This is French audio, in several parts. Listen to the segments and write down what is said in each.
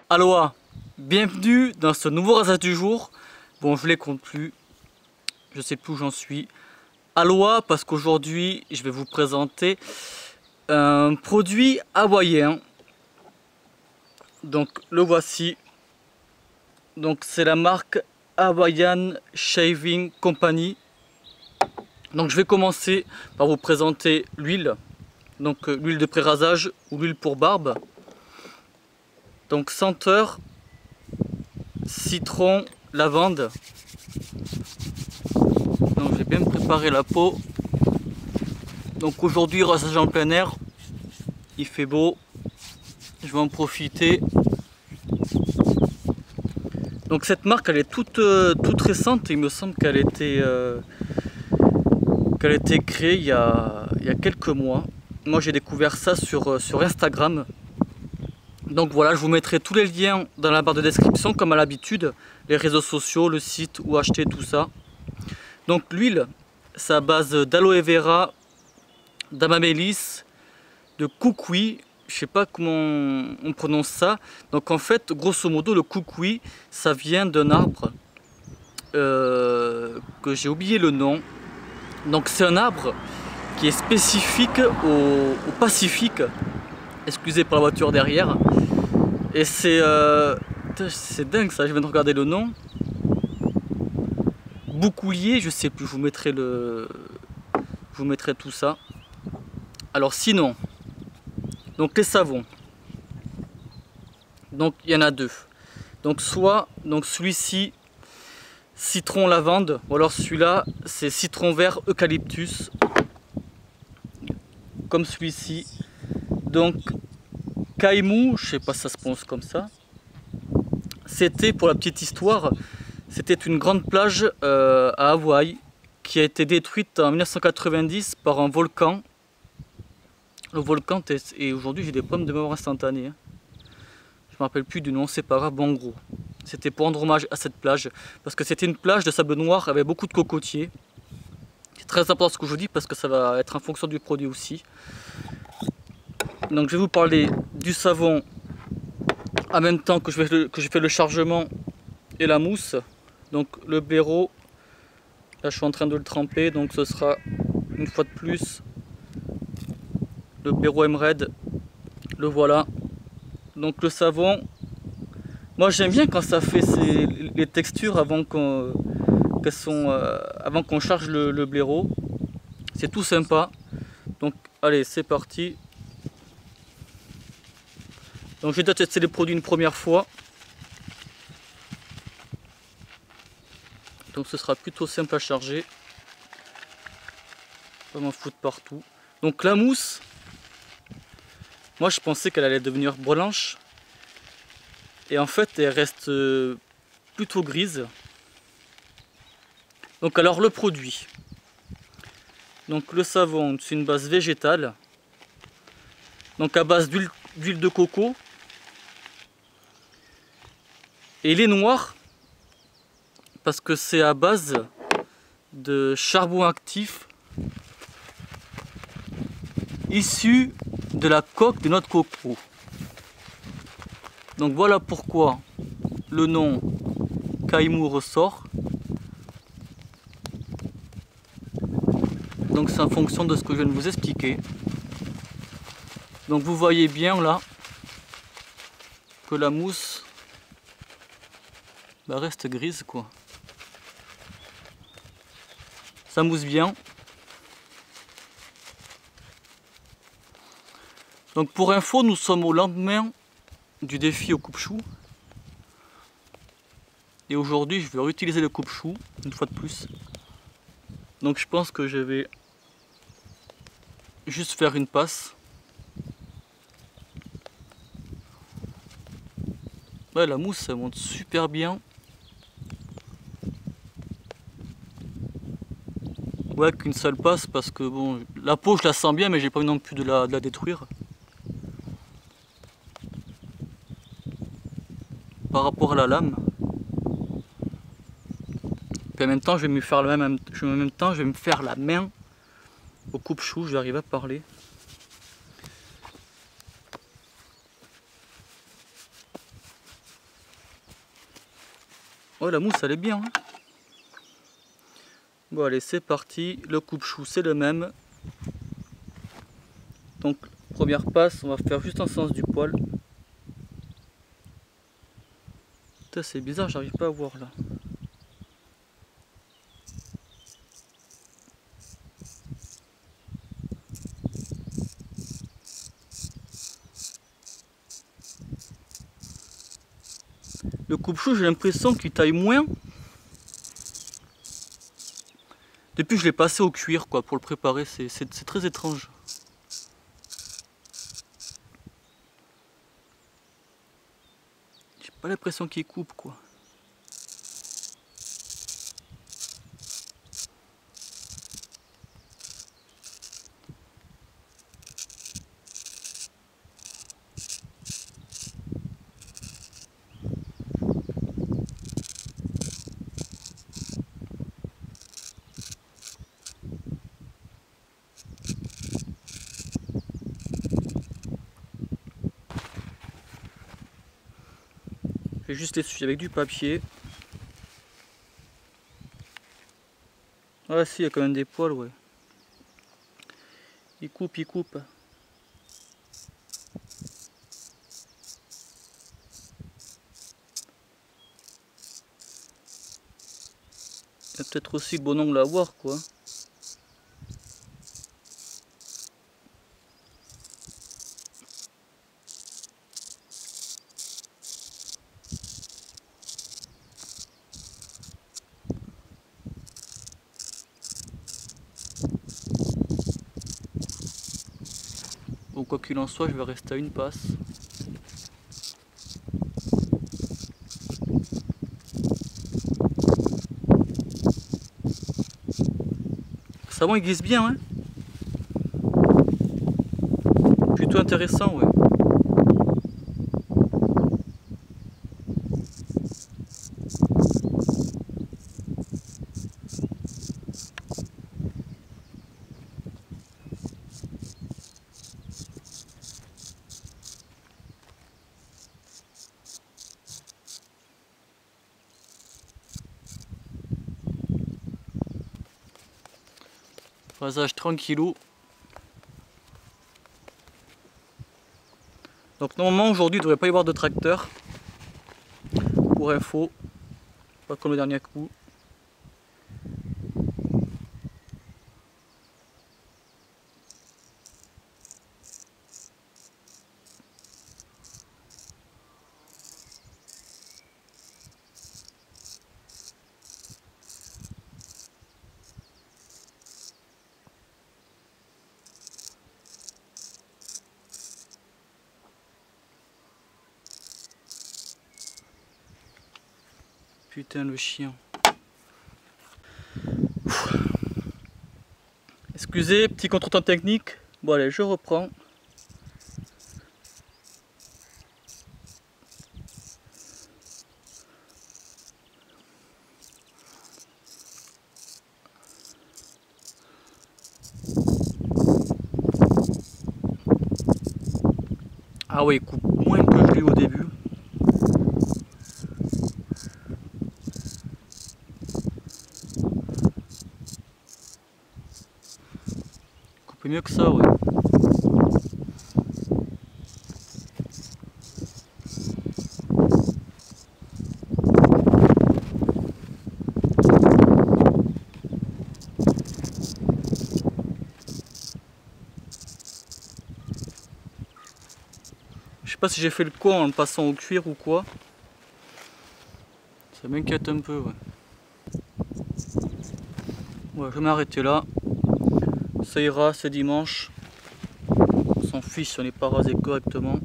Aloha, bienvenue dans ce nouveau rasage du jour. Bon, je les compte plus, je sais plus où j'en suis. Aloha, parce qu'aujourd'hui je vais vous présenter un produit hawaïen. Donc le voici. Donc c'est la marque Hawaiian Shaving Company. Donc je vais commencer par vous présenter l'huile. Donc l'huile de pré-rasage ou l'huile pour barbe. Donc senteur citron, lavande. Donc j'ai bien préparé la peau. Donc aujourd'hui rasage en plein air, il fait beau, je vais en profiter. Donc cette marque elle est toute récente, il me semble qu'elle a été créée il y a quelques mois. Moi j'ai découvert ça sur Instagram. Donc voilà, je vous mettrai tous les liens dans la barre de description comme à l'habitude, les réseaux sociaux, le site, où acheter tout ça. Donc l'huile, c'est à base d'aloe vera, d'amamélis, de kukui, je sais pas comment on prononce ça. Donc en fait, grosso modo, le kukui, ça vient d'un arbre que j'ai oublié le nom. Donc c'est un arbre qui est spécifique au Pacifique. Excusez pour la voiture derrière. Et c'est dingue ça, je viens de regarder le nom. Boucoulier, je sais plus, je vous mettrai tout ça. Alors sinon, donc les savons. Donc il y en a deux. Donc soit celui-ci citron lavande, ou alors celui-là c'est citron vert eucalyptus. Comme celui-ci. Donc Kaimu, je sais pas si ça se prononce comme ça. C'était, pour la petite histoire, c'était une grande plage à Hawaï qui a été détruite en 1990 par un volcan. Le volcan, et aujourd'hui j'ai des pommes de mémoire instantanée. Je me rappelle plus du nom, c'est pas grave, bon, en gros. C'était pour rendre hommage à cette plage, parce que c'était une plage de sable noir avec beaucoup de cocotiers. C'est très important ce que je vous dis, parce que ça va être en fonction du produit aussi. Donc je vais vous parler du savon en même temps que je fais le chargement et la mousse. Donc le blaireau, là je suis en train de le tremper, donc ce sera une fois de plus le blaireau Emerald, le voilà. Donc le savon, moi j'aime bien quand ça fait les textures avant qu'on charge le blaireau, c'est tout sympa. Donc allez, c'est parti. Donc j'ai déjà testé les produits une première fois. Donc ce sera plutôt simple à charger. Pas m'en foutre partout. Donc la mousse, moi je pensais qu'elle allait devenir blanche. Et en fait elle reste plutôt grise. Donc alors le produit. Donc le savon, c'est une base végétale. Donc à base d'huile de coco. Et il est noir parce que c'est à base de charbon actif issu de la coque de notre coco. Donc voilà pourquoi le nom Kaimu ressort. Donc c'est en fonction de ce que je viens de vous expliquer. Donc vous voyez bien là que la mousse reste grise quoi. Ça mousse bien. Donc pour info, nous sommes au lendemain du défi au coupe-chou. Et aujourd'hui je vais réutiliser le coupe-chou une fois de plus. Donc je pense que je vais juste faire une passe. Ouais, la mousse ça monte super bien. Ouais, qu'une seule passe parce que bon, la peau je la sens bien mais j'ai pas envie non plus de la détruire. Par rapport à la lame. Puis en même temps je vais me faire la main au coupe-chou, j'arrive à parler. Oh, la mousse elle est bien, hein. Bon allez, c'est parti, le coupe-chou c'est le même. Donc première passe, on va faire juste en sens du poil. Putain, c'est bizarre, j'arrive pas à voir là. Le coupe-chou, j'ai l'impression qu'il taille moins. Depuis que je l'ai passé au cuir quoi, pour le préparer, c'est très étrange. J'ai pas l'impression qu'il coupe quoi. Je vais juste l'essuyer avec du papier. Ah si, il y a quand même des poils, ouais. Il coupe, il coupe. Il y a peut-être aussi le bon angle à voir, quoi. Bon, quoi qu'il en soit, je vais rester à une passe. Ça va, il glisse bien, hein. Plutôt intéressant, ouais. Rasage tranquillou. Donc normalement aujourd'hui il ne devrait pas y avoir de tracteur. Pour info. Pas comme le dernier coup. Putain le chien. Excusez, petit contretemps technique. Bon allez, je reprends. Ah ouais, il coupe moins que je l'ai au début. Il coupe mieux que ça, ouais. Je sais pas si j'ai fait le con en le passant au cuir ou quoi. Ça m'inquiète un peu, ouais. Ouais, je vais m'arrêter là. Ça ira, c'est dimanche. On s'en fiche si on n'est pas rasé correctement.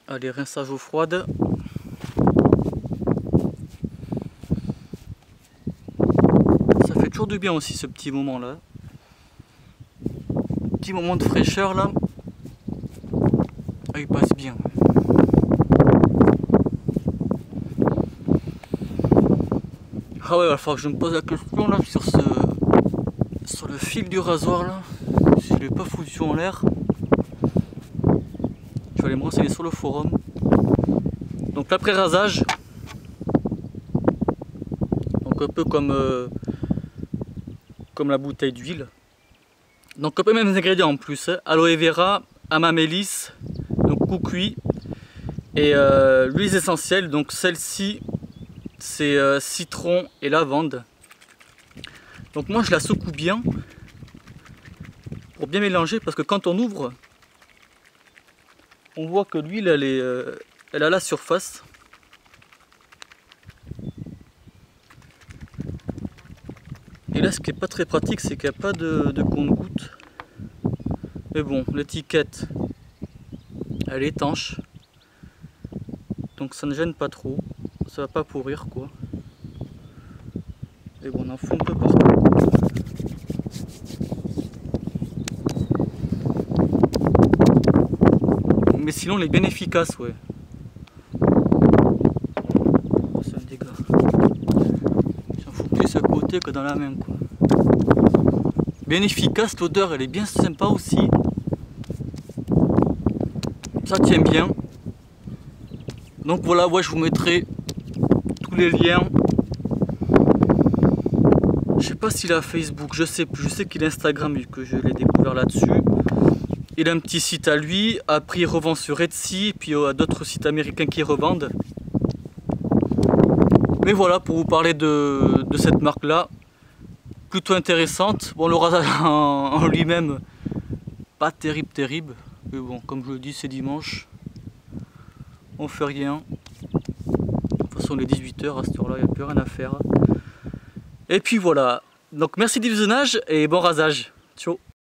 Allez, rinçage eau froide. Ça fait toujours du bien aussi ce petit moment là. Petit moment de fraîcheur là. Ah, il passe bien. Ah ouais, il va falloir que je me pose la question là sur le fil du rasoir là. Si je l'ai pas foutu en l'air. Je vais aller me renseigner sur le forum. Donc l'après-rasage, donc un peu comme la bouteille d'huile. Donc un peu les mêmes ingrédients en plus, hein. Aloe vera, amamélis, donc cucuy et l'huile essentielle. Donc celle-ci c'est citron et lavande. Donc moi je la secoue bien pour bien mélanger, parce que quand on ouvre, on voit que l'huile elle a la surface. Et là, ce qui n'est pas très pratique, c'est qu'il n'y a pas de compte-gouttes. Mais bon, l'étiquette, elle est étanche. Donc ça ne gêne pas trop. Ça va pas pourrir, quoi. Et bon, on en fout un peu partout. Mais sinon, elle est bien efficace, ouais. C'est un dégât. J'en fous plus à côté que dans la main, quoi. Bien efficace, l'odeur elle est bien sympa aussi. Ça tient bien. Donc voilà, ouais, je vous mettrai tous les liens. Je sais pas s'il a Facebook, je sais plus. Je sais qu'il a Instagram vu que je l'ai découvert là-dessus. Il a un petit site à lui. Après il revend sur Etsy, et puis il y a d'autres sites américains qui revendent. Mais voilà, pour vous parler de cette marque là, plutôt intéressante. Bon, le rasage en lui-même, pas terrible, mais bon, comme je le dis, c'est dimanche, on fait rien. De toute façon, il est 18 h à cette heure-là, il n'y a plus rien à faire. Et puis voilà, donc merci du visionnage et bon rasage. Ciao.